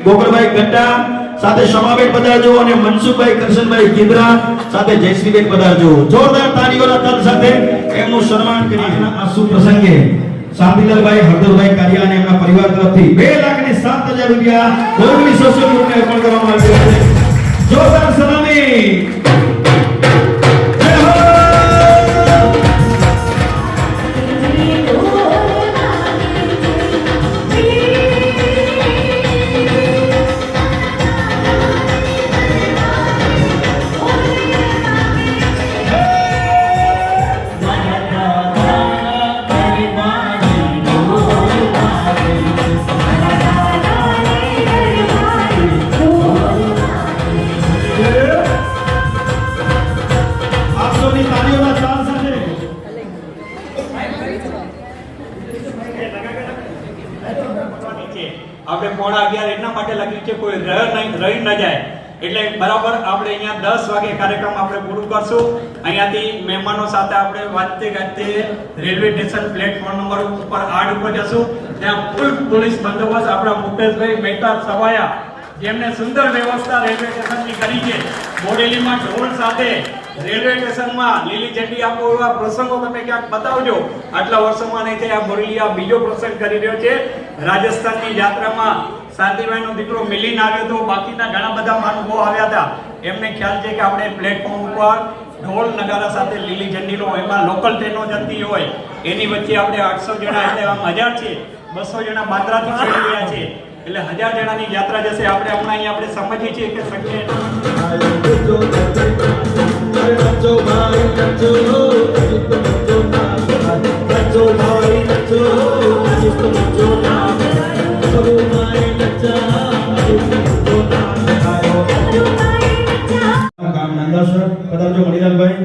ગોકળભાઈ ગટ્ટા સાથે સમાવેશ પધારજો અને મનસુખભાઈ કરશનભાઈ ગીદરા સાથે જયશ્રીબેન પધારજો. જોરદાર તાળીઓના તાલ સાથે એમનું સન્માન કરી આ શુભ પ્રસંગે શાંતિલાલભાઈ હળદરભાઈ કારિયા અને એમના પરિવાર તરફથી 2,07,000 રૂપિયા ગૌરવની સોસાયટીને અર્પણ કરવામાં આવ્યા છે. જોરદાર સલામી. જય હો. આપણે 11:30 એટલા માટે લખ્યું છે કોઈ રહી ન જાય એટલે બરાબર આપણે અહીંયા 10 વાગે કાર્યક્રમ આપણે પૂરું કરશું. અહીંયાથી મહેમાનો સાથે આપણે વાતતે ગાતે રેલવે સ્ટેશન પ્લેટફોર્મ નંબર ઉપર 8 ઉપર જશું. ત્યાં ફૂલ પોલીસ બંદોબસ્ત આપણા મુકેશભાઈ મહેતા સવાયા જેમને સુંદર વ્યવસ્થા રેલવે સ્ટેશનની કરી છે. બોડેલીમાં ઢોલ સાથે રેલવે સ્ટેશનમાં લીલી ઝંડી આપો એવા પ્રસંગો તમે ક્યાંક બતાવજો. આટલા વર્ષોમાં નહીં થાય આ બોડેલી આ બીજો પ્રસંગ કરી રહ્યો છે. રાજસ્થાનની યાત્રામાં શાંતિભાઈનો દીકરો મિલિન આવ્યો હતો, બાકીના ઘણા બધા મહાનુભાવો આવ્યા હતા. એમને ખ્યાલ છે કે આપણે પ્લેટફોર્મ ઉપર ઢોલ નગારા સાથે લીલી ઝંડીનો એમાં લોકલ ટ્રેનો જતી હોય એની વચ્ચે આપણે 800 જણા એટલે આમ 1000 છે, 200 જણા બાંદ્રાથી ચડી ગયા છે એટલે 1000 જણાની યાત્રા જશે. આપણે હમણાં અહીંયા આપણે સમજીએ છીએ કે સંખ્યા પધારજો મણિલાલભાઈ.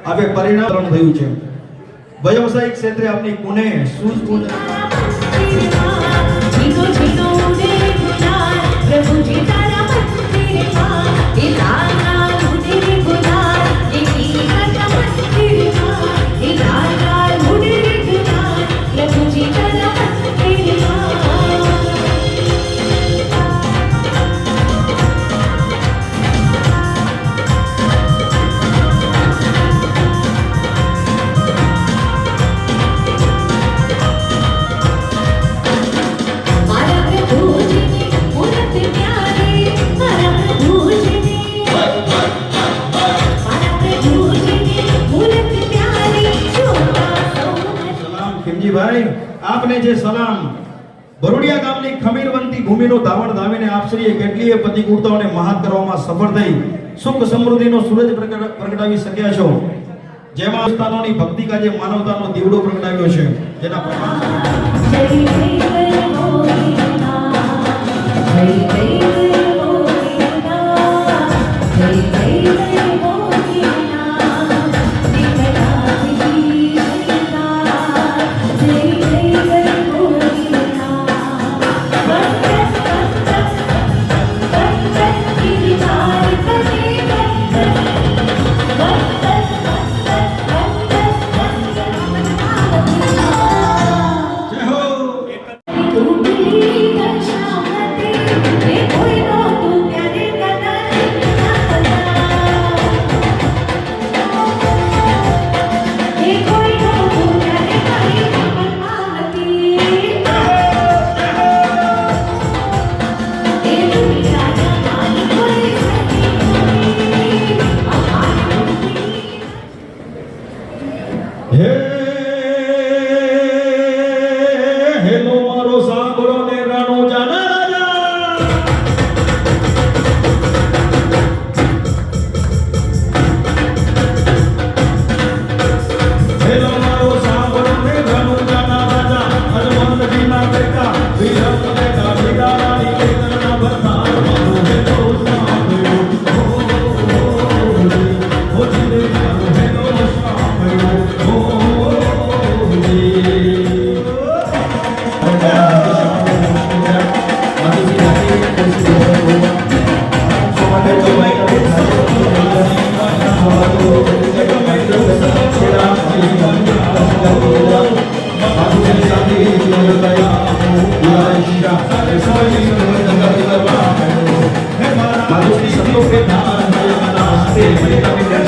હવે પરિણામ થયું છે. વ્યવસાયિક ક્ષેત્રે આપની કોને શું પ્રભુજી તારા મંદિરમાં એ લાલ લાલ ઉડેરી ગુલાલ એ કીના મંદિરમાં એ લાલ લાલ ઉડેરી ગુલાલ પ્રભુજી તારા ભાઈ આપને જે સલામ બરોડિયા ગામની ખમીરવંતી ભૂમિનો ધાવણ ધાવીને આપશ્રીએ કેટલીય પ્રતિકૂળતાઓને મહાત કરવામાં સફળ થઈ સુખ સમૃદ્ધિનો સૂરજ પ્રગટાવી શક્યા છો. જેમાં સ્થાનોની ભક્તિ કાજે માનવતાનો દીવડો પ્રગટાવ્યો છે. જેના તમે દર્શન